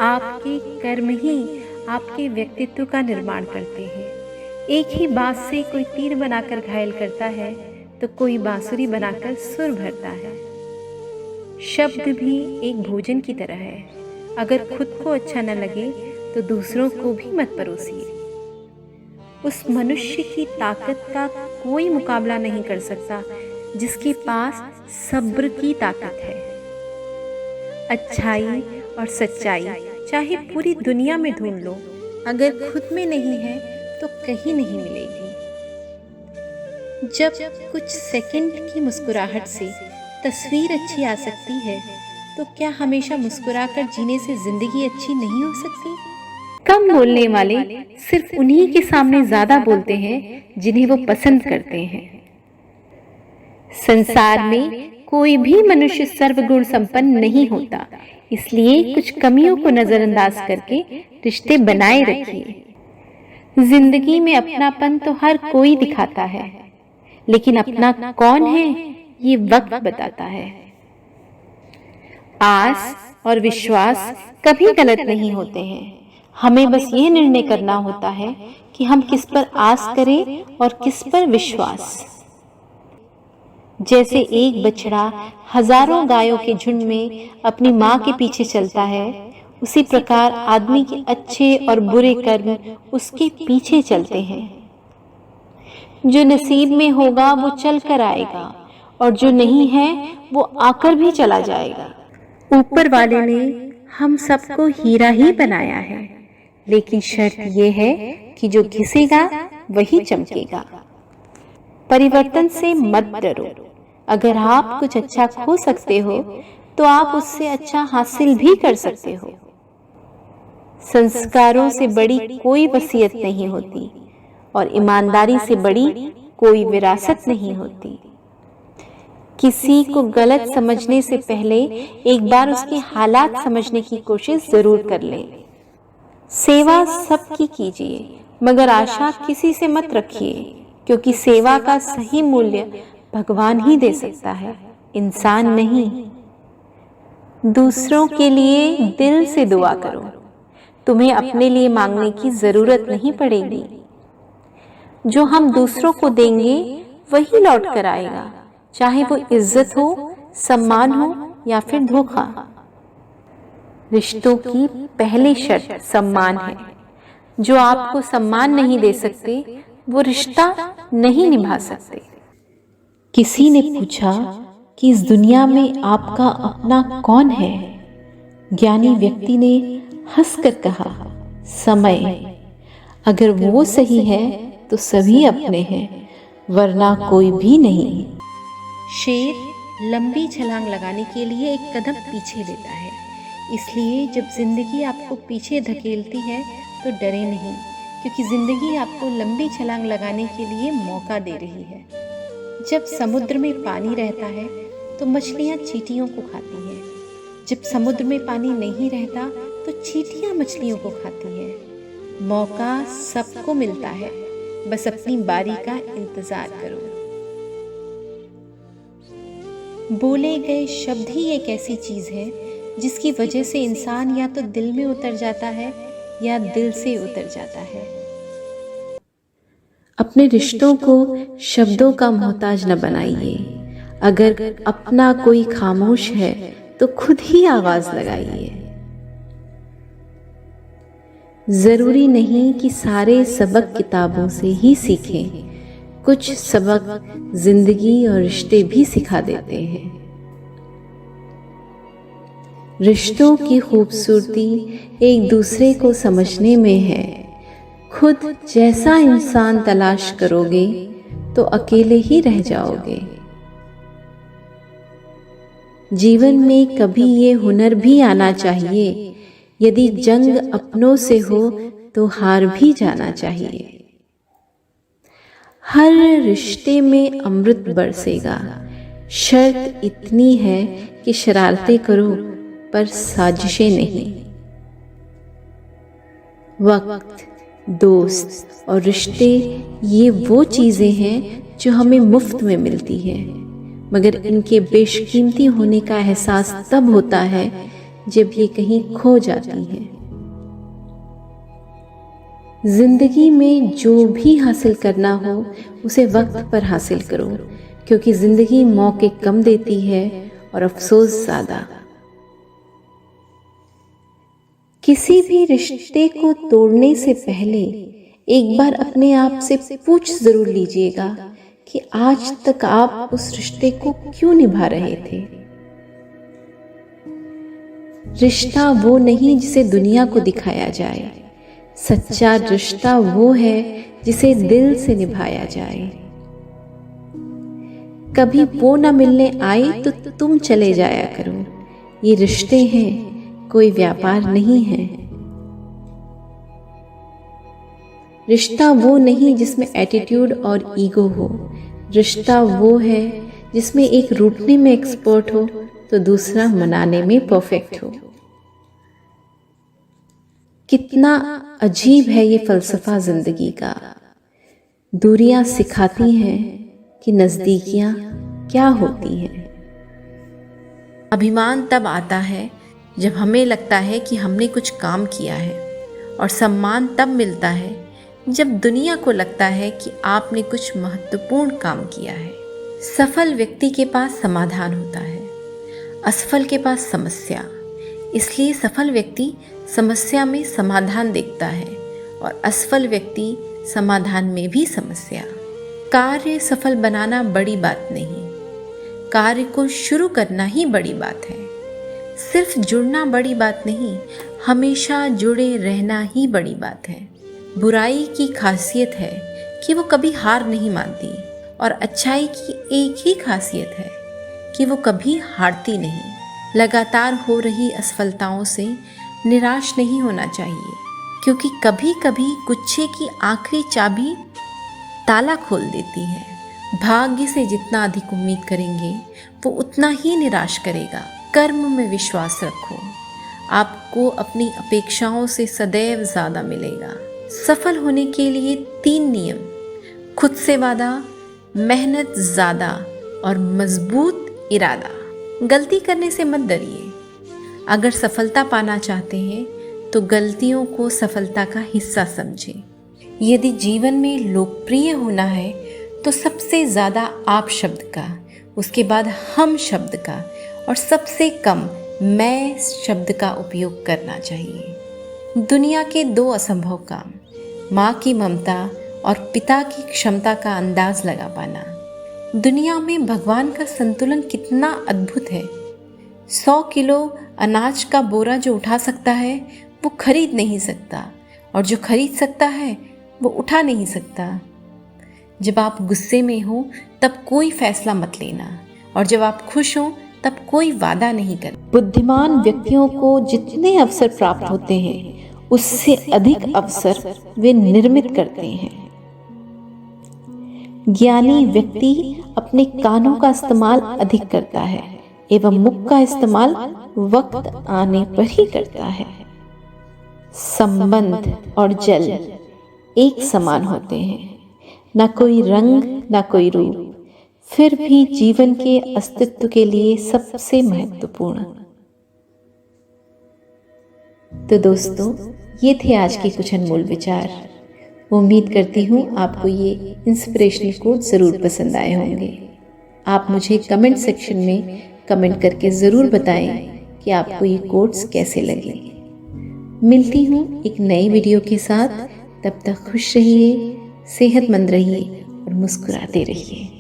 आपके कर्म ही आपके व्यक्तित्व का निर्माण करते हैं। एक ही बात से कोई तीर बनाकर घायल करता है तो कोई बांसुरी बनाकर सुर भरता है। शब्द भी एक भोजन की तरह है। अगर खुद को अच्छा न लगे तो दूसरों को भी मत परोसिए। उस मनुष्य की ताकत का कोई मुकाबला नहीं कर सकता जिसके पास सब्र की ताकत है। अच्छाई और सच्चाई चाहे पूरी दुनिया में ढूंढ लो, अगर खुद में नहीं है तो कहीं नहीं मिलेगी। जब कुछ सेकंड की मुस्कुराहट से तस्वीर अच्छी आ सकती है तो क्या हमेशा मुस्कुराकर जीने से जिंदगी अच्छी नहीं हो सकती? कम बोलने वाले सिर्फ उन्हीं के सामने ज्यादा बोलते हैं जिन्हें वो पसंद करते हैं। संसार में कोई भी मनुष्य सर्वगुण संपन्न नहीं होता, इसलिए कुछ कमियों को नजरअंदाज करके रिश्ते बनाए रखिए। जिंदगी में अपनापन तो हर कोई दिखाता है, लेकिन अपना कौन है ये वक्त बताता है। आस और विश्वास कभी गलत नहीं होते हैं। हमें बस ये निर्णय करना होता है कि हम किस पर आस करें और किस पर विश्वास। जैसे एक बछड़ा हजारों गायों के झुंड में अपनी माँ के पीछे चलता है, उसी प्रकार आदमी के अच्छे और बुरे कर्म उसके पीछे चलते हैं। जो नसीब में होगा वो चल कर आएगा और जो नहीं है वो आकर भी चला जाएगा। ऊपर वाले ने हम सबको हीरा ही बनाया है, लेकिन शर्त ये है कि जो घिसेगा वही चमकेगा। परिवर्तन से मत डरो। अगर आप कुछ अच्छा खो सकते हो तो आप उससे अच्छा हासिल भी कर सकते हो। संस्कारों से बड़ी कोई वसीयत नहीं होती और ईमानदारी से बड़ी कोई विरासत नहीं होती। किसी को गलत समझने से पहले एक बार उसके हालात समझने की कोशिश जरूर कर लें। सेवा सबकी कीजिए, मगर आशा किसी से मत रखिए, क्योंकि सेवा का सही मूल्य भगवान ही दे सकता है, इंसान नहीं। दूसरों के लिए दिल से दुआ करो। तुम्हें अपने लिए मांगने की जरूरत नहीं पड़ेगी। जो हम दूसरों को देंगे वही लौट कर आएगा, चाहे वो इज्जत हो, सम्मान हो या फिर धोखा। रिश्तों की पहली शर्त सम्मान है। जो आपको सम्मान नहीं दे सकते वो रिश्ता नहीं निभा सकते। किसी ने पूछा कि इस दुनिया में आपका अपना कौन है? ज्ञानी व्यक्ति ने हंसकर कहा, समय। अगर वो सही है तो सभी अपने हैं, वरना कोई भी नहीं। शेर लंबी छलांग लगाने के लिए एक कदम पीछे लेता है, इसलिए जब जिंदगी आपको पीछे धकेलती है तो डरे नहीं, क्योंकि जिंदगी आपको लंबी छलांग लगाने के लिए मौका दे रही है। जब समुद्र में पानी रहता है तो मछलियाँ चींटियों को खाती हैं। जब समुद्र में पानी नहीं रहता तो चींटियाँ मछलियों को खाती हैं। मौका सबको मिलता है, बस अपनी बारी का इंतजार करो। बोले गए शब्द ही एक ऐसी चीज है जिसकी वजह से इंसान या तो दिल में उतर जाता है या दिल से उतर जाता है। अपने रिश्तों को शब्दों का मोहताज न बनाइए। अगर अपना कोई खामोश है तो खुद ही आवाज लगाइए। जरूरी नहीं कि सारे सबक किताबों से ही सीखें, कुछ सबक जिंदगी और रिश्ते भी सिखा देते हैं। रिश्तों की खूबसूरती एक दूसरे को समझने में है। खुद जैसा इंसान तलाश करोगे तो अकेले ही रह जाओगे। जीवन में कभी ये हुनर भी आना चाहिए, यदि जंग अपनों से हो तो हार भी जाना चाहिए। हर रिश्ते में अमृत बरसेगा, शर्त इतनी है कि शरारतें करो पर साजिशें नहीं। वक्त, दोस्त और रिश्ते ये वो चीजें हैं जो हमें मुफ्त में मिलती हैं, मगर इनके बेशकीमती होने का एहसास तब होता है जब ये कहीं खो जाती हैं। जिंदगी में जो भी हासिल करना हो उसे वक्त पर हासिल करो, क्योंकि जिंदगी मौके कम देती है और अफसोस ज्यादा। किसी भी रिश्ते को तोड़ने से पहले एक बार अपने आप से पूछ जरूर लीजिएगा कि आज तक आप उस रिश्ते को क्यों निभा रहे थे। रिश्ता वो नहीं जिसे दुनिया को दिखाया जाए, सच्चा रिश्ता वो है जिसे दिल से निभाया जाए। कभी वो ना मिलने आए तो तुम चले जाया करो, ये रिश्ते हैं, कोई व्यापार नहीं है। रिश्ता वो नहीं जिसमें एटीट्यूड और ईगो हो, रिश्ता वो है जिसमें एक रूठने में एक्सपर्ट हो तो दूसरा मनाने में परफेक्ट हो। कितना अजीब है ये फलसफा जिंदगी का। दूरियां सिखाती हैं कि नजदीकियां क्या होती हैं। अभिमान तब आता है जब हमें लगता है कि हमने कुछ काम किया है, और सम्मान तब मिलता है जब दुनिया को लगता है कि आपने कुछ महत्वपूर्ण काम किया है। सफल व्यक्ति के पास समाधान होता है, असफल के पास समस्या। इसलिए सफल व्यक्ति समस्या में समाधान देखता है और असफल व्यक्ति समाधान में भी समस्या। कार्य सफल बनाना बड़ी बात नहीं, कार्य को शुरू करना ही बड़ी बात है। सिर्फ जुड़ना बड़ी बात नहीं, हमेशा जुड़े रहना ही बड़ी बात है। बुराई की खासियत है कि वो कभी हार नहीं मानती, और अच्छाई की एक ही खासियत है कि वो कभी हारती नहीं। लगातार हो रही असफलताओं से निराश नहीं होना चाहिए, क्योंकि कभी कभी गुच्छे की आखिरी चाबी ताला खोल देती है। भाग्य से जितना अधिक उम्मीद करेंगे वो उतना ही निराश करेगा। कर्म में विश्वास रखो, आपको अपनी अपेक्षाओं से सदैव ज़्यादा मिलेगा। सफल होने के लिए 3 नियम: खुद से वादा, मेहनत ज़्यादा और मजबूत इरादा। गलती करने से मत डरिए। अगर सफलता पाना चाहते हैं तो गलतियों को सफलता का हिस्सा समझें। यदि जीवन में लोकप्रिय होना है तो सबसे ज़्यादा आप शब्द का, उसके बाद हम शब्द का, और सबसे कम मैं शब्द का उपयोग करना चाहिए। दुनिया के 2 असंभव काम, माँ की ममता और पिता की क्षमता का अंदाज लगा पाना। दुनिया में भगवान का संतुलन कितना अद्भुत है। 100 किलो अनाज का बोरा जो उठा सकता है वो खरीद नहीं सकता, और जो खरीद सकता है वो उठा नहीं सकता। जब आप गुस्से में हो तब कोई फैसला मत लेना, और जब आप खुश हो तब कोई वादा नहीं करना। बुद्धिमान व्यक्तियों को जितने अवसर प्राप्त होते हैं उससे अधिक अवसर वे निर्मित करते हैं। ज्ञानी व्यक्ति अपने कानों का इस्तेमाल अधिक करता है एवं मुख का इस्तेमाल वक्त आने पर ही करता है। संबंध और जल एक समान होते हैं, ना कोई रंग ना कोई रूप, फिर भी जीवन के अस्तित्व के लिए सबसे महत्वपूर्ण। तो दोस्तों, ये थे आज के कुछ अनमोल विचार। उम्मीद करती हूँ आपको ये इंस्पिरेशनल कोट ज़रूर पसंद आए होंगे। आप मुझे कमेंट सेक्शन में कमेंट करके ज़रूर बताएं कि आपको ये कोट्स कैसे लगे। मिलती हूँ एक नई वीडियो के साथ। तब तक खुश रहिए, सेहतमंद रहिए और मुस्कुराते रहिए।